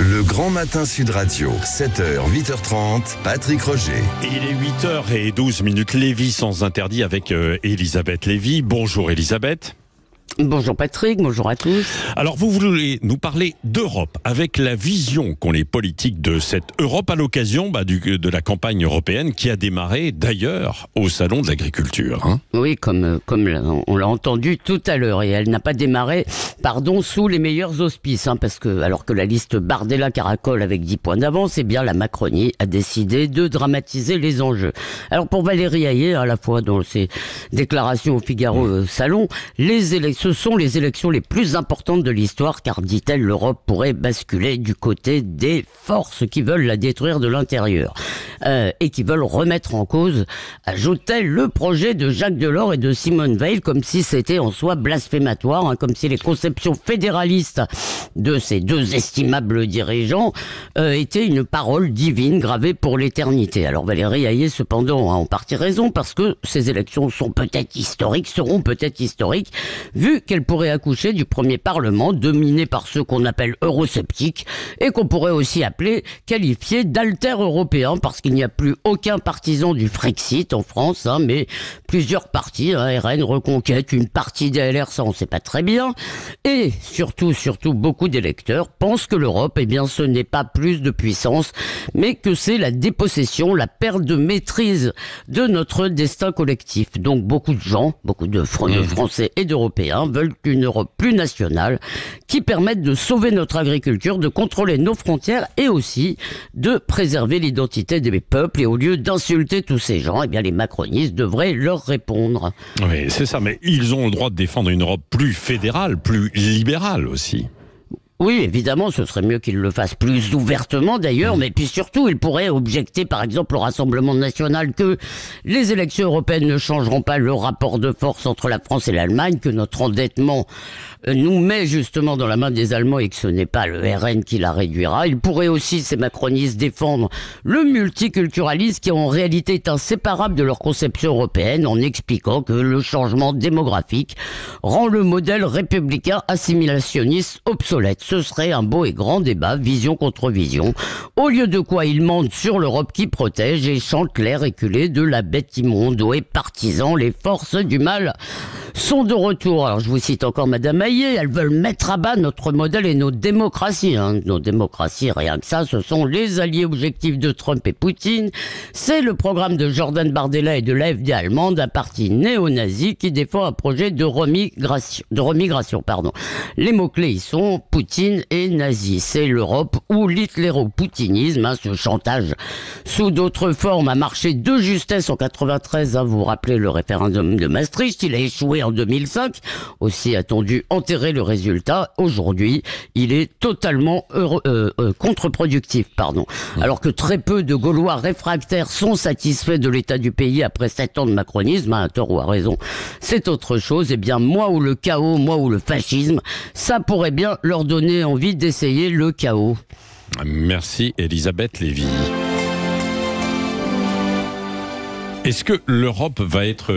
Le Grand Matin Sud Radio, 7h, 8h30, Patrick Roger. Il est 8h12, Lévy sans interdit avec Elisabeth Lévy. Bonjour Elisabeth. Bonjour Patrick, bonjour à tous. Alors vous voulez nous parler d'Europe, avec la vision qu'ont les politiques de cette Europe à l'occasion de la campagne européenne qui a démarré d'ailleurs au Salon de l'Agriculture. Oui, comme on l'a entendu tout à l'heure, et elle n'a pas démarré, sous les meilleurs auspices, parce que alors que la liste Bardella caracole avec 10 points d'avance, la Macronie a décidé de dramatiser les enjeux. Alors pour Valérie Hayé, à la fois dans ses déclarations au Figaro Salon, ce sont les élections les plus importantes de l'histoire, car, dit-elle, l'Europe pourrait basculer du côté des forces qui veulent la détruire de l'intérieur et qui veulent remettre en cause, ajoute-t-elle, le projet de Jacques Delors et de Simone Veil, comme si c'était en soi blasphématoire, comme si les conceptions fédéralistes de ces deux estimables dirigeants étaient une parole divine gravée pour l'éternité. Alors Valérie Hayé, cependant, a en partie raison, parce que ces élections seront peut-être historiques, vu qu'elles pourraient accoucher du premier Parlement dominé par ceux qu'on appelle eurosceptiques et qu'on pourrait aussi qualifier d'alter-européens, parce qu'il n'y a plus aucun partisan du Frexit en France, mais plusieurs partis, RN, Reconquête, une partie des LR, ça on sait pas très bien, et surtout beaucoup d'électeurs pensent que l'Europe, ce n'est pas plus de puissance, mais que c'est la dépossession, la perte de maîtrise de notre destin collectif. Donc beaucoup de gens, de Français et d'Européens veulent une Europe plus nationale qui permette de sauver notre agriculture, de contrôler nos frontières et aussi de préserver l'identité des peuples. Et au lieu d'insulter tous ces gens, les macronistes devraient leur répondre. Oui, c'est ça, mais ils ont le droit de défendre une Europe plus fédérale, plus libérale aussi. Oui, évidemment, ce serait mieux qu'ils le fassent plus ouvertement d'ailleurs, mais puis surtout, ils pourraient objecter par exemple au Rassemblement national que les élections européennes ne changeront pas le rapport de force entre la France et l'Allemagne, que notre endettement nous met justement dans la main des Allemands et que ce n'est pas le RN qui la réduira. Ils pourraient aussi, ces macronistes, défendre le multiculturalisme qui en réalité est inséparable de leur conception européenne, en expliquant que le changement démographique rend le modèle républicain assimilationniste obsolète. Ce serait un beau et grand débat, vision contre vision, au lieu de quoi ils mentent sur l'Europe qui protège et chantent l'air éculé de la bête immonde. Et partisans, les forces du mal sont de retour. Alors je vous cite encore Madame Hayé, elles veulent mettre à bas notre modèle et nos démocraties. Nos démocraties, rien que ça, ce sont les alliés objectifs de Trump et Poutine. C'est le programme de Jordan Bardella et de l'AfD allemande, un parti néo-nazi qui défend un projet de remigration. Les mots-clés y sont Poutine et nazi. C'est l'Europe ou l'hitléro-poutinisme, ce chantage sous d'autres formes a marché de justesse en 93. Vous vous rappelez le référendum de Maastricht, il a échoué en 2005, aussi attendu enterrer le résultat. Aujourd'hui, il est totalement contre-productif. Alors que très peu de Gaulois réfractaires sont satisfaits de l'état du pays après 7 ans de macronisme, à tort ou à raison, c'est autre chose. Moi ou le chaos, moi ou le fascisme, ça pourrait bien leur donner envie d'essayer le chaos. Merci Elisabeth Lévy. Est-ce que l'Europe va être,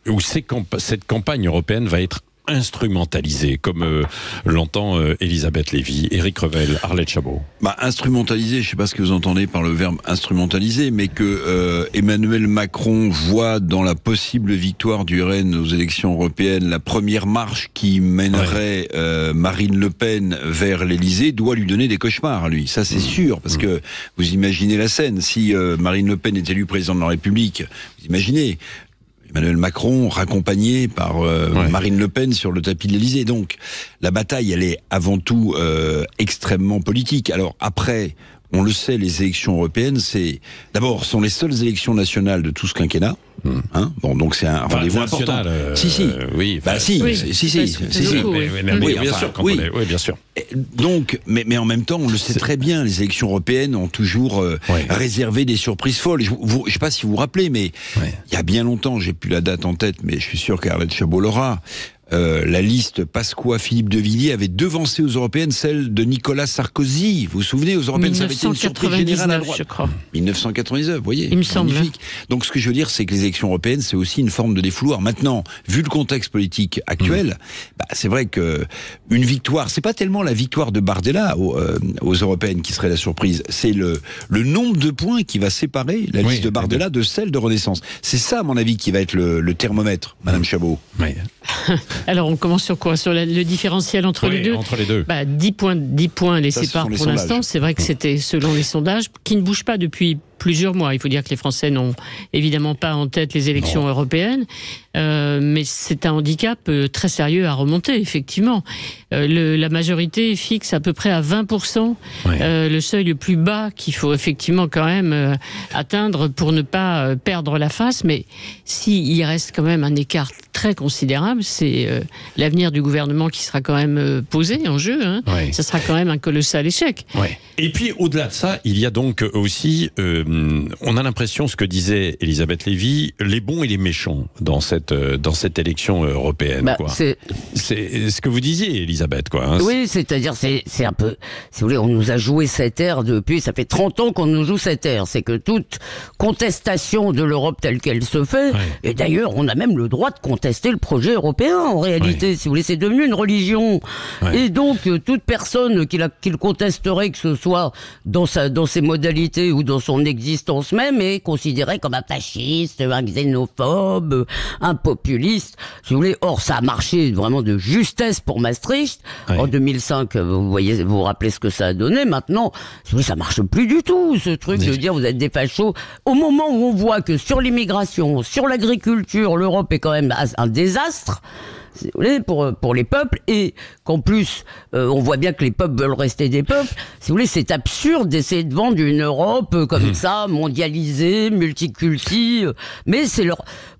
ou cette campagne européenne va être instrumentalisée, comme l'entend Elisabeth Lévy, Éric Revel, Arlette Chabot? Instrumentalisée, je ne sais pas ce que vous entendez par le verbe instrumentaliser, mais que Emmanuel Macron voit dans la possible victoire du RN aux élections européennes la première marche qui mènerait Marine Le Pen vers l'Élysée, doit lui donner des cauchemars à lui. Ça c'est sûr, parce que vous imaginez la scène, si Marine Le Pen est élue présidente de la République, vous imaginez Emmanuel Macron raccompagné par Marine Le Pen sur le tapis de l'Élysée. Donc la bataille, elle est avant tout extrêmement politique. Alors après, on le sait, les élections européennes, sont les seules élections nationales de tout ce quinquennat. Donc c'est un rendez-vous important. Oui, bien sûr. Donc, mais en même temps, on le sait très bien, les élections européennes ont toujours réservé des surprises folles. Je ne sais pas si vous vous rappelez, mais il y a bien longtemps, j'ai plus la date en tête, mais je suis sûr qu'Arlette Chabot l'aura. la liste Pasqua-Philippe de Villiers avait devancé aux européennes celle de Nicolas Sarkozy. Vous vous souvenez, aux européennes, ça avait été une surprise générale à droite. Je crois. 1999, vous voyez. Il me semble. Magnifique. Donc ce que je veux dire, c'est que les élections européennes, c'est aussi une forme de défouloir. Maintenant, vu le contexte politique actuel, c'est vrai que une victoire, c'est pas tellement la victoire de Bardella aux européennes qui serait la surprise, c'est le nombre de points qui va séparer la liste de Bardella de celle de Renaissance. C'est ça, à mon avis, qui va être le thermomètre, Madame Chabot. Oui. Alors, on commence sur quoi? Sur le différentiel entre les deux? Entre les deux. 10 points les séparent pour l'instant. C'est vrai que c'était selon les sondages, qui ne bougent pas depuis plusieurs mois. Il faut dire que les Français n'ont évidemment pas en tête les élections européennes, mais c'est un handicap très sérieux à remonter, effectivement. La majorité fixe à peu près à 20% le seuil le plus bas qu'il faut effectivement quand même atteindre pour ne pas perdre la face, mais s'il reste quand même un écart très considérable, c'est l'avenir du gouvernement qui sera quand même posé en jeu. Ça sera quand même un colossal échec. Et puis, au-delà de ça, il y a donc aussi, on a l'impression, ce que disait Elisabeth Lévy, les bons et les méchants dans cette élection européenne. C'est ce que vous disiez, Elisabeth, quoi. Oui, c'est-à-dire, c'est un peu, si vous voulez, on nous a joué cette ère depuis, ça fait 30 ans qu'on nous joue cette ère. C'est que toute contestation de l'Europe telle qu'elle se fait, et d'ailleurs, on a même le droit de contester le projet européen, en réalité. Si vous voulez, c'est devenu une religion. Et donc, toute personne qui le contesterait, que ce soit dans ses modalités ou dans son existence même, est considérée comme un fasciste, un xénophobe, un populiste. Si vous voulez, or, ça a marché vraiment de justesse pour Maastricht. En 2005, vous vous rappelez ce que ça a donné. Maintenant, si vous voulez, ça marche plus du tout, ce truc de dire vous êtes des fachos. Au moment où on voit que sur l'immigration, sur l'agriculture, l'Europe est quand même un désastre, si vous voulez, pour les peuples, et qu'en plus, on voit bien que les peuples veulent rester des peuples. Si vous voulez, c'est absurde d'essayer de vendre une Europe comme ça, mondialisée, multiculti, mais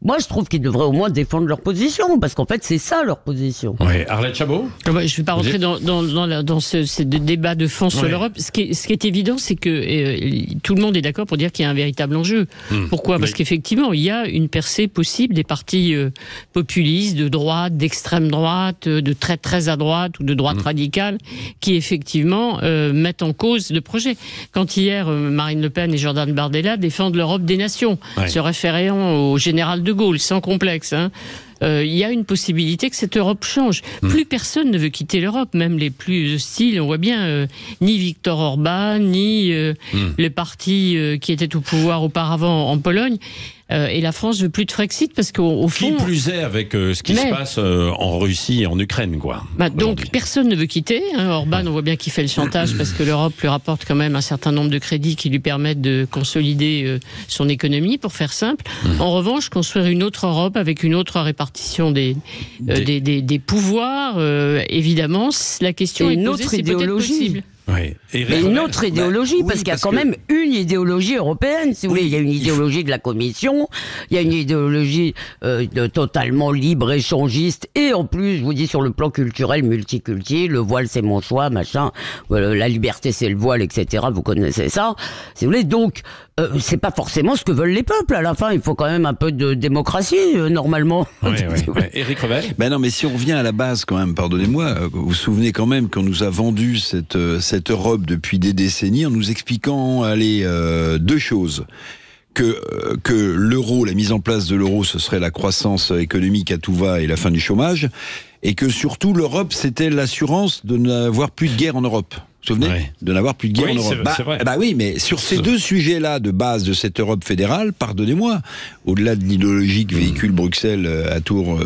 moi, je trouve qu'ils devraient au moins défendre leur position, parce qu'en fait, c'est ça leur position. Arlette Chabot? Je ne vais pas rentrer dans ce débat de fond sur l'Europe. Ce qui est évident, c'est que tout le monde est d'accord pour dire qu'il y a un véritable enjeu. Pourquoi? Parce qu'effectivement, il y a une percée possible des partis populistes, de droite, d'extrême droite, de très très à droite ou de droite radicale, qui effectivement mettent en cause le projet. Quand hier, Marine Le Pen et Jordan Bardella défendent l'Europe des nations, se référant au général de Gaulle, sans complexe, il y a une possibilité que cette Europe change. Plus personne ne veut quitter l'Europe, même les plus hostiles. On voit bien, ni Viktor Orban, ni le parti qui était au pouvoir auparavant en Pologne. Et la France veut plus de Frexit parce qu'au fond... Qui plus est avec ce qui se passe en Russie et en Ukraine, quoi. Donc personne ne veut quitter. Orban, on voit bien qu'il fait le chantage parce que l'Europe lui rapporte quand même un certain nombre de crédits qui lui permettent de consolider son économie, pour faire simple. En revanche, construire une autre Europe avec une autre répartition des pouvoirs, évidemment, la question est posée, c'est peut-être possible. Et une autre idéologie, parce qu'il y a quand même une idéologie européenne, si vous voulez. Il y a une idéologie de la Commission, il y a une idéologie totalement libre-échangiste, et en plus, je vous dis, sur le plan culturel, multiculti, le voile c'est mon choix, machin, la liberté c'est le voile, etc. Vous connaissez ça, si vous voulez. Donc, c'est pas forcément ce que veulent les peuples. À la fin, il faut quand même un peu de démocratie, normalement. Éric Revel? Non, mais si on revient à la base quand même, pardonnez-moi, vous vous souvenez quand même qu'on nous a vendu cette Europe depuis des décennies en nous expliquant, deux choses. Que l'euro, la mise en place de l'euro, ce serait la croissance économique à tout va et la fin du chômage, et que surtout l'Europe, c'était l'assurance de n'avoir plus de guerre en Europe. Vous vous souvenez de n'avoir plus de guerre en Europe? C'est vrai. Oui, mais sur ces deux sujets-là de base de cette Europe fédérale, pardonnez-moi, au-delà de l'idéologie que véhicule Bruxelles à tour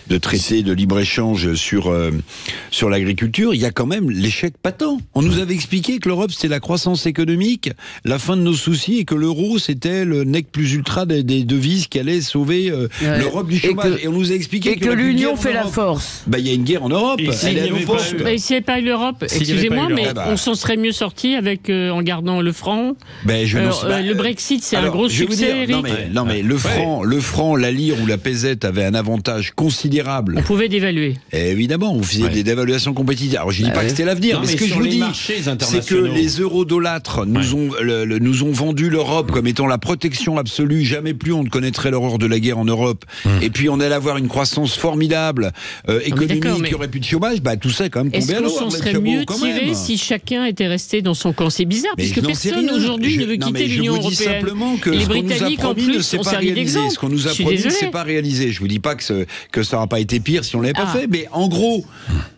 de traités de libre-échange sur l'agriculture, il y a quand même l'échec patent. On nous avait expliqué que l'Europe, c'était la croissance économique, la fin de nos soucis, et que l'euro, c'était le nec plus ultra des devises qui allait sauver l'Europe du chômage. Et on nous a expliqué que l'Union fait la force. Il y a une guerre en Europe. S'il n'y avait pas eu l'Europe, excusez-moi, mais on s'en serait mieux sorti avec en gardant le franc. Le Brexit, c'est un gros succès, Eric. Non mais le franc, la lire ou la pesette avaient un avantage considérable. On pouvait dévaluer. Évidemment, on faisait des dévaluations compétitives. Alors je dis pas que c'était l'avenir, mais ce que je vous dis, c'est que les eurodolâtres nous ont vendu l'Europe comme étant la protection absolue. Jamais plus on ne connaîtrait l'horreur de la guerre en Europe. Et puis on allait avoir une croissance formidable économique, il n'y aurait plus de chômage. Tout ça est quand même tombé à l'eau. Est-ce qu'on s'en serait mieux tiré si chacun était resté dans son camp? C'est bizarre, puisque personne aujourd'hui ne veut quitter l'Union européenne. Je vous dis simplement que les Britanniques en plus ont servi d'exemple. Ce qu'on nous a promis ne s'est pas réalisé. Je vous dis pas que ça n'aura pas été pire si on l'avait pas fait, mais en gros,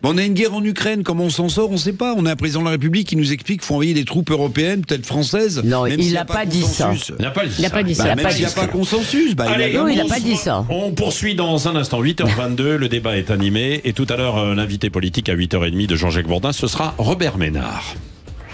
on a une guerre en Ukraine, comment on s'en sort, on ne sait pas. On a un président de la République qui nous explique qu'il faut envoyer des troupes européennes, peut-être françaises. Non, il n'a pas dit ça. Il n'a pas dit ça. Même s'il n'y a pas consensus. Il n'a pas dit ça. On poursuit dans un instant, 8h22, le débat est animé, et tout à l'heure, l'invité politique à 8h30 de Jean-Jacques Bourdin, ce sera Robert Ménard.